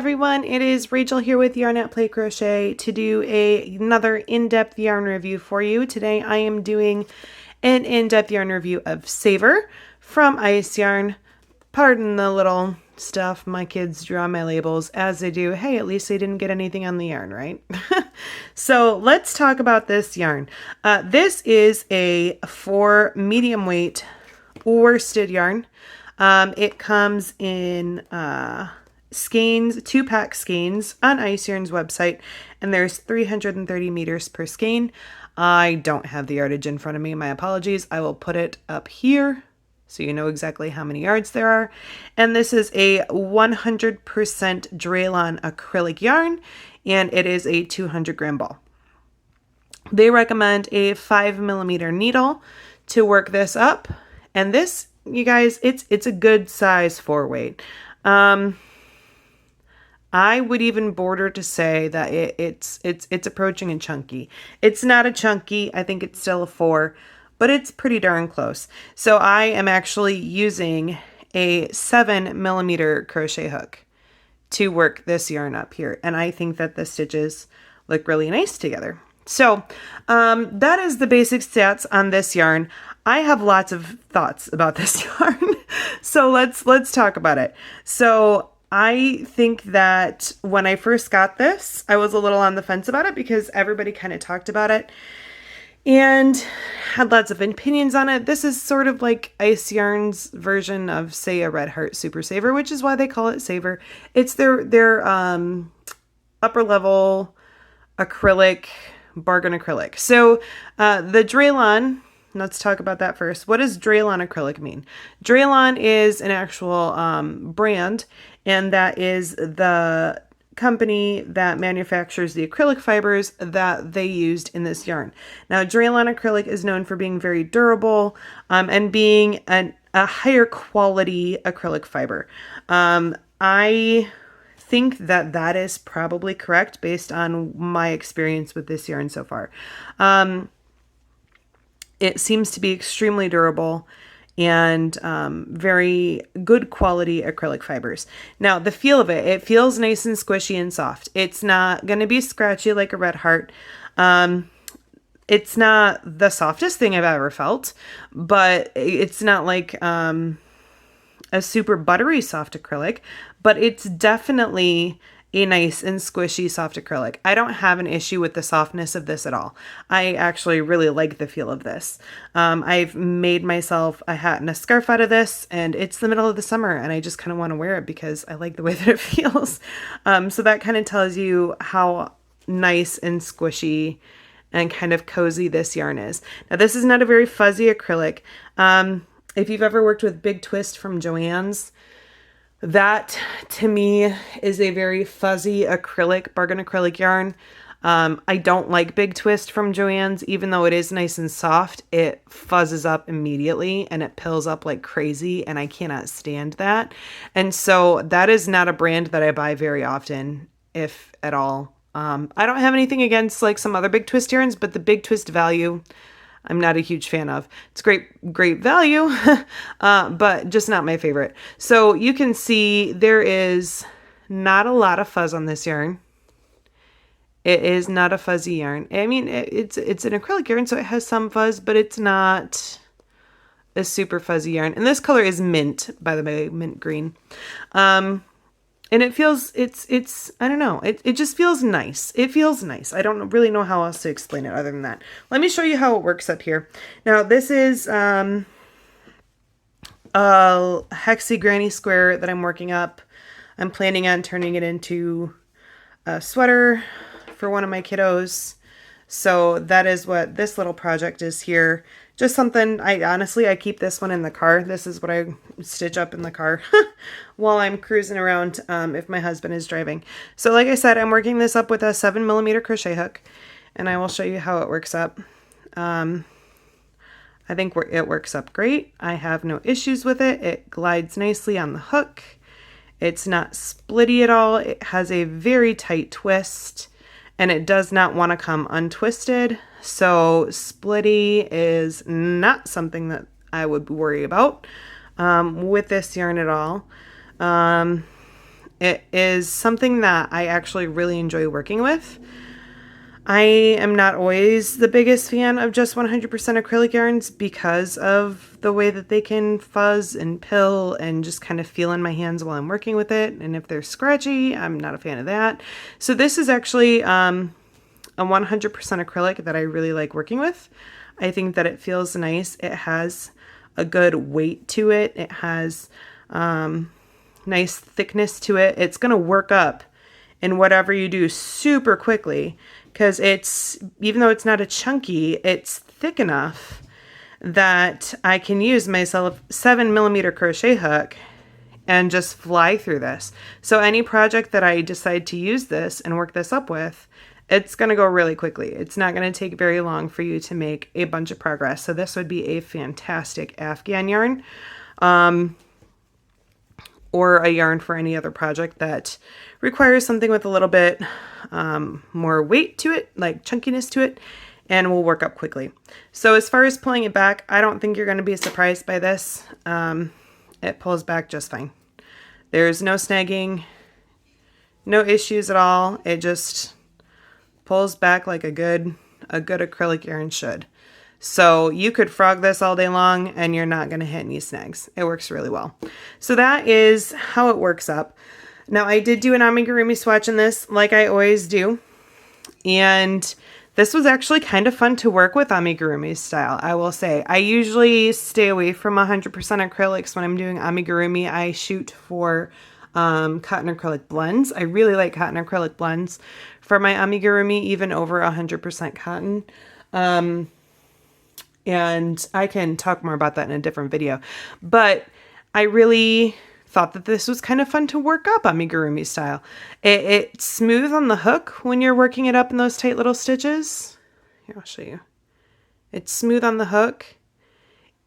everyone, it is Rachel here with Yarn at Play Crochet to do another in-depth yarn review for you. Today I am doing an in-depth yarn review of SAVER from Ice Yarn. Pardon the little stuff my kids drew on my labels, as they do. Hey, at least they didn't get anything on the yarn, right? So let's talk about this yarn. This is a 4 medium weight worsted yarn. It comes in skeins, 2-pack skeins on Ice Yarn's website, and there's 330 meters per skein. I don't have the yardage in front of me. My apologies. I will put it up here so you know exactly how many yards there are. And this is a 100% Dralon acrylic yarn, and it is a 200 gram ball. They recommend a 5mm needle to work this up, and this, you guys, it's a good size 4 weight. I would even border to say that it's approaching a chunky. It's not a chunky. I think it's still a 4, but it's pretty darn close. So I am actually using a 7mm crochet hook to work this yarn up here, and I think that the stitches look really nice together. So that is the basic stats on this yarn. I have lots of thoughts about this yarn, so let's talk about it. So I think that when I first got this, I was a little on the fence about it because everybody kind of talked about it and had lots of opinions on it. This is sort of like Ice Yarn's version of, say, a Red Heart Super Saver, which is why they call it SAVER. It's their upper level acrylic, bargain acrylic. So the Dralon, let's talk about that first. What does Dralon acrylic mean? Dralon is an actual brand, and that is the company that manufactures the acrylic fibers that they used in this yarn. Now, Dralon acrylic is known for being very durable and being a higher quality acrylic fiber. I think that that is probably correct based on my experience with this yarn so far. It seems to be extremely durable and very good quality acrylic fibers. Now, the feel of it, it feels nice and squishy and soft. It's not going to be scratchy like a Red Heart. It's not the softest thing I've ever felt, but it's not like a super buttery soft acrylic, but it's definitely a nice and squishy soft acrylic. I don't have an issue with the softness of this at all. I actually really like the feel of this. I've made myself a hat and a scarf out of this, and it's the middle of the summer and I just kind of want to wear it because I like the way that it feels. So that kind of tells you how nice and squishy and kind of cozy this yarn is. Now, this is not a very fuzzy acrylic. If you've ever worked with Big Twist from Joann's, that to me is a very fuzzy acrylic, bargain acrylic yarn. I don't like Big Twist from Joann's, even though it is nice and soft. It fuzzes up immediately and it pills up like crazy, and I cannot stand that. And so that is not a brand that I buy very often, if at all. I don't have anything against like some other Big Twist yarns, but the Big Twist value, I'm not a huge fan of. It's great value, but just not my favorite. So you can see there is not a lot of fuzz on this yarn. It is not a fuzzy yarn. I mean, it's an acrylic yarn, so it has some fuzz, but it's not a super fuzzy yarn. And this color is mint, by the way, mint green. And it feels, I don't know, it just feels nice. It feels nice. I don't really know how else to explain it other than that. Let me show you how it works up here. Now, this is a hexy granny square that I'm working up. I'm planning on turning it into a sweater for one of my kiddos. So that is what this little project is here. Just something, I keep this one in the car. This is what I stitch up in the car while I'm cruising around if my husband is driving. So like I said, I'm working this up with a 7mm crochet hook, and I will show you how it works up. I think it works up great. I have no issues with it. It glides nicely on the hook. It's not splitty at all. It has a very tight twist, and it does not want to come untwisted. So splitty is not something that I would worry about with this yarn at all. It is something that I actually really enjoy working with. I am not always the biggest fan of just 100% acrylic yarns because of the way that they can fuzz and pill and just kind of feel in my hands while I'm working with it. And if they're scratchy, I'm not a fan of that. So this is actually a 100% acrylic that I really like working with. I think that it feels nice. It has a good weight to it. It has nice thickness to it. It's going to work up in whatever you do super quickly, because it's, even though it's not a chunky, it's thick enough that I can use my 7mm crochet hook and just fly through this. So any project that I decide to use this and work this up with, it's going to go really quickly. It's not going to take very long for you to make a bunch of progress. So this would be a fantastic Afghan yarn, or a yarn for any other project that requires something with a little bit more weight to it, like chunkiness to it, and will work up quickly. So as far as pulling it back, I don't think you're going to be surprised by this. It pulls back just fine. There's no snagging, no issues at all. It just pulls back like a good acrylic yarn should. So you could frog this all day long and you're not going to hit any snags. It works really well. So that is how it works up. Now I did do an amigurumi swatch in this, like I always do. And this was actually kind of fun to work with amigurumi style, I will say. I usually stay away from 100% acrylics when I'm doing amigurumi. I shoot for cotton acrylic blends. I really like cotton acrylic blends for my amigurumi, even over 100% cotton. And I can talk more about that in a different video. But I really thought that this was kind of fun to work up amigurumi style. It's smooth on the hook when you're working it up in those tight little stitches. Here, I'll show you. It's smooth on the hook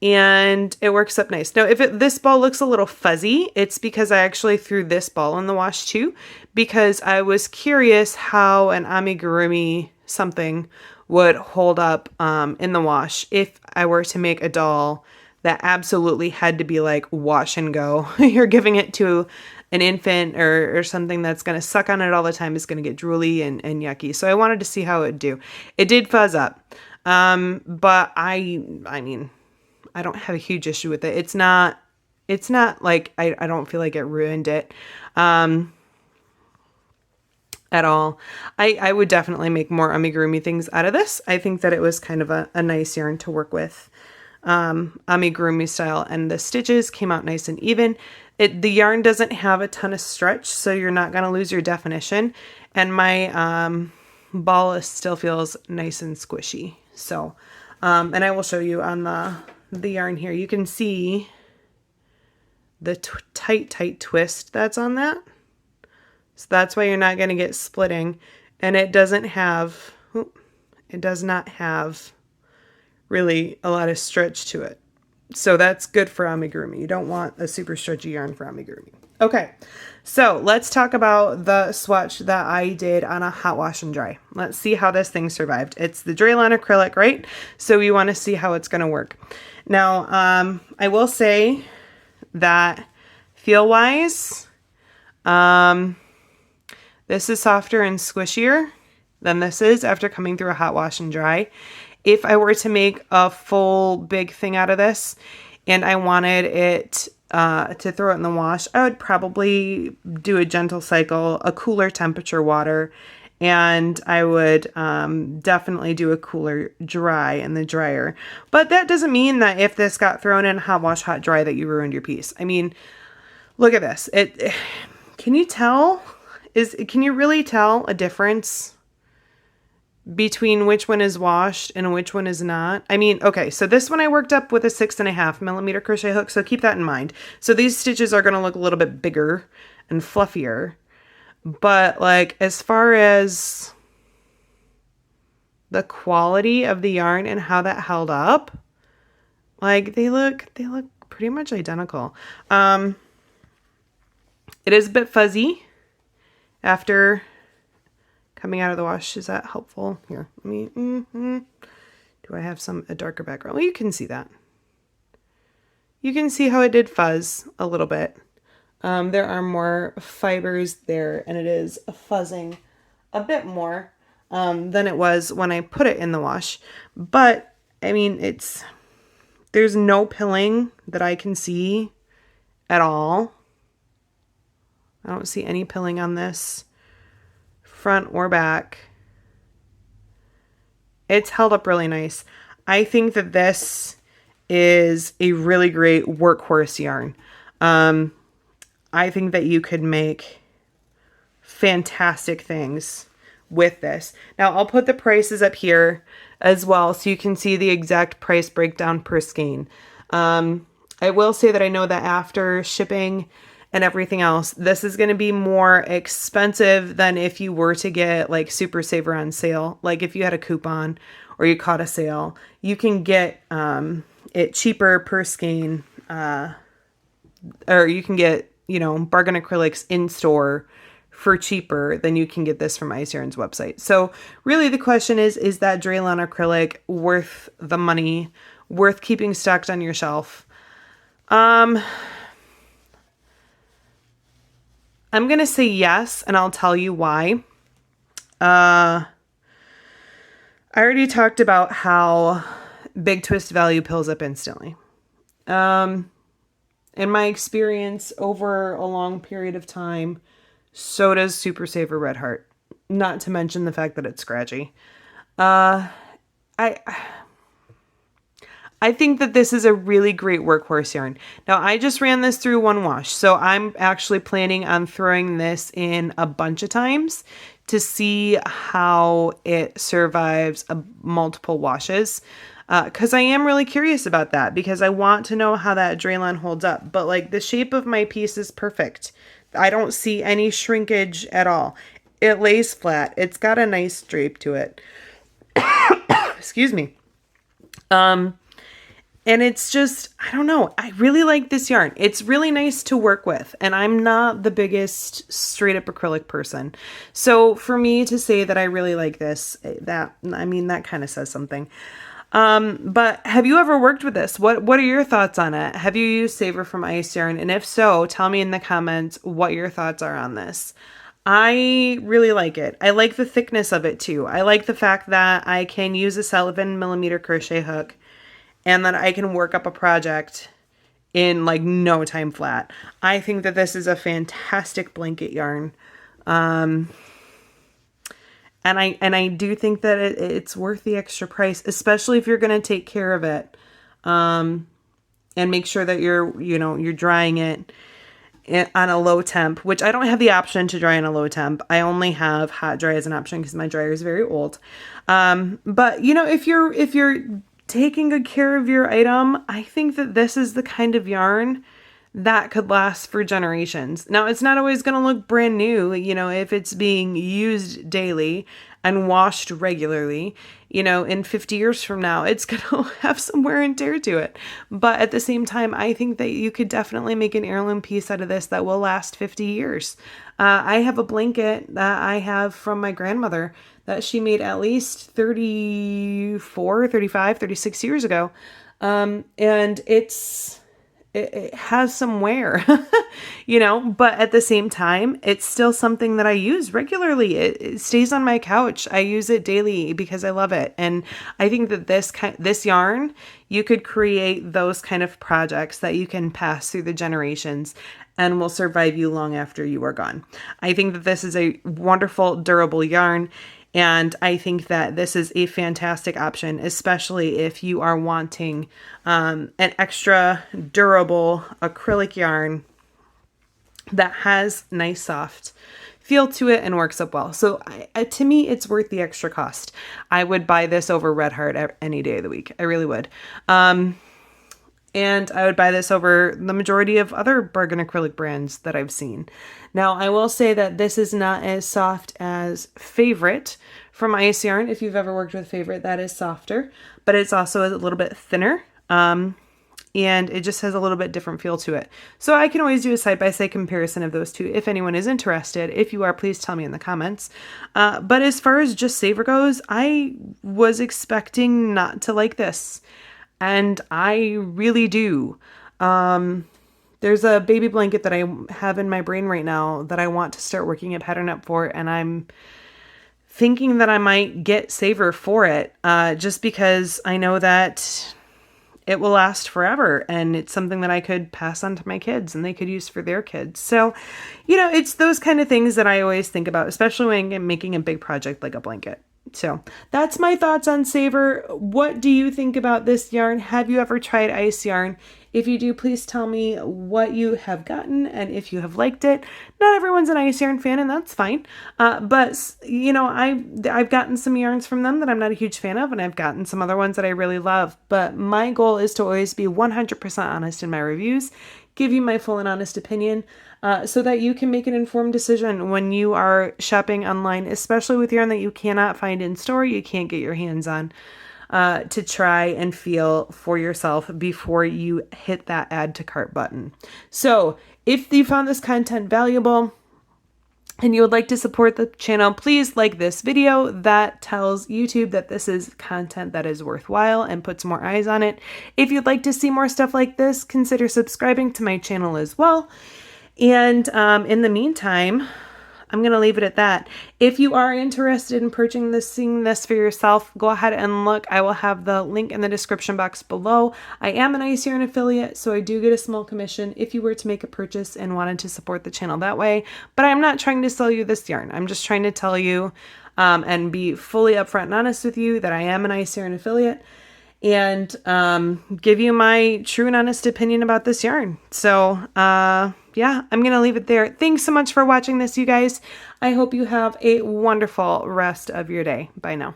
and it works up nice. Now, if this ball looks a little fuzzy, it's because I actually threw this ball in the wash too, because I was curious how an amigurumi something would hold up in the wash if I were to make a doll that absolutely had to be like wash and go. You're giving it to an infant or something that's going to suck on it all the time. Is going to get drooly and yucky. So I wanted to see how it would do. It did fuzz up. But I mean, I don't have a huge issue with it. It's not like, I don't feel like it ruined it. At all. I would definitely make more amigurumi things out of this. I think that it was kind of a nice yarn to work with, amigurumi style, and the stitches came out nice and even. The yarn doesn't have a ton of stretch, so you're not going to lose your definition, and my ball still feels nice and squishy. So and I will show you on the yarn here. You can see the tight twist that's on that. So that's why you're not going to get splitting, and it does not have really a lot of stretch to it. So that's good for amigurumi. You don't want a super stretchy yarn for amigurumi. Okay, so let's talk about the swatch that I did on a hot wash and dry. Let's see how this thing survived. It's the Dralon Acrylic, right? So we want to see how it's going to work. Now, I will say that feel-wise, this is softer and squishier than this is after coming through a hot wash and dry. If I were to make a full big thing out of this and I wanted it to throw it in the wash, I would probably do a gentle cycle, a cooler temperature water, and I would definitely do a cooler dry in the dryer. But that doesn't mean that if this got thrown in hot wash, hot dry, that you ruined your piece. I mean, look at this. Can you tell? Can you really tell a difference between which one is washed and which one is not? I mean, okay, so this one I worked up with a 6.5mm crochet hook, so keep that in mind. So these stitches are going to look a little bit bigger and fluffier, but like as far as the quality of the yarn and how that held up, like they look pretty much identical. It is a bit fuzzy after coming out of the wash. Is that helpful? Here, let me, do I have a darker background? Well, you can see that. You can see how it did fuzz a little bit. There are more fibers there, and it is fuzzing a bit more than it was when I put it in the wash. But, I mean, there's no pilling that I can see at all. I don't see any pilling on this, front or back. It's held up really nice. I think that this is a really great workhorse yarn. I think that you could make fantastic things with this. Now, I'll put the prices up here as well so you can see the exact price breakdown per skein. I will say that I know that after shipping and everything else, this is going to be more expensive than if you were to get like Super Saver on sale. Like if you had a coupon or you caught a sale, you can get it cheaper per skein, or you can get, you know, bargain acrylics in store for cheaper than you can get this from Ice Yarn's website. So really the question is that Dralon acrylic worth the money, worth keeping stocked on your shelf? I'm going to say yes, and I'll tell you why. I already talked about how Big Twist value pills up instantly. In my experience over a long period of time, so does Super Saver Red Heart. Not to mention the fact that it's scratchy. I think that this is a really great workhorse yarn. Now, I just ran this through one wash, so I'm actually planning on throwing this in a bunch of times to see how it survives multiple washes. Because I am really curious about that, because I want to know how that Dralon holds up. But like the shape of my piece is perfect. I don't see any shrinkage at all. It lays flat. It's got a nice drape to it. Excuse me. And it's just, I don't know. I really like this yarn. It's really nice to work with. And I'm not the biggest straight up acrylic person. So for me to say that I really like this, that kind of says something. But have you ever worked with this? What are your thoughts on it? Have you used Saver from Ice Yarn? And if so, tell me in the comments what your thoughts are on this. I really like it. I like the thickness of it too. I like the fact that I can use a 7mm crochet hook and that I can work up a project in like no time flat. I think that this is a fantastic blanket yarn. And I do think that it's worth the extra price, especially if you're going to take care of it. And make sure that you're drying it on a low temp, which I don't have the option to dry on a low temp. I only have hot dry as an option because my dryer is very old. But you know, if you're taking good care of your item, I think that this is the kind of yarn that could last for generations. Now, it's not always going to look brand new, you know, if it's being used daily and washed regularly, you know, in 50 years from now, it's going to have some wear and tear to it. But at the same time, I think that you could definitely make an heirloom piece out of this that will last 50 years. I have a blanket that I have from my grandmother that she made at least 34, 35, 36 years ago. And it has some wear, you know, but at the same time, it's still something that I use regularly. It stays on my couch. I use it daily because I love it. And I think that this yarn, you could create those kind of projects that you can pass through the generations and will survive you long after you are gone. I think that this is a wonderful, durable yarn. And I think that this is a fantastic option, especially if you are wanting an extra durable acrylic yarn that has nice soft feel to it and works up well. So to me, it's worth the extra cost. I would buy this over Red Heart any day of the week. I really would. And I would buy this over the majority of other bargain acrylic brands that I've seen. Now, I will say that this is not as soft as Favorite from Ice Yarn. If you've ever worked with Favorite, that is softer, but it's also a little bit thinner. And it just has a little bit different feel to it. So I can always do a side-by-side comparison of those two if anyone is interested. If you are, please tell me in the comments. But as far as just Saver goes, I was expecting not to like this. And I really do. There's a baby blanket that I have in my brain right now that I want to start working a pattern up for, and I'm thinking that I might get SAVER for it, just because I know that it will last forever, and it's something that I could pass on to my kids and they could use for their kids. So, you know, it's those kind of things that I always think about, especially when I'm making a big project like a blanket. So that's my thoughts on SAVER. What do you think about this yarn? Have you ever tried ice yarn? If you do, please tell me what you have gotten and if you have liked it. Not everyone's an ice yarn fan, and that's fine. But you know, I've gotten some yarns from them that I'm not a huge fan of, and I've gotten some other ones that I really love. But my goal is to always be 100% honest in my reviews, give you my full and honest opinion, so that you can make an informed decision when you are shopping online, especially with yarn that you cannot find in store, you can't get your hands on, to try and feel for yourself before you hit that add to cart button. So if you found this content valuable and you would like to support the channel, please like this video. That tells YouTube that this is content that is worthwhile and puts more eyes on it. If you'd like to see more stuff like this, consider subscribing to my channel as well. And in the meantime, I'm going to leave it at that. If you are interested in purchasing this for yourself, go ahead and look. I will have the link in the description box below. I am an Ice Yarn affiliate, so I do get a small commission if you were to make a purchase and wanted to support the channel that way. But I'm not trying to sell you this yarn. I'm just trying to tell you and be fully upfront and honest with you that I am an Ice Yarn affiliate, and give you my true and honest opinion about this yarn. So, yeah, I'm going to leave it there. Thanks so much for watching this, you guys. I hope you have a wonderful rest of your day. Bye now.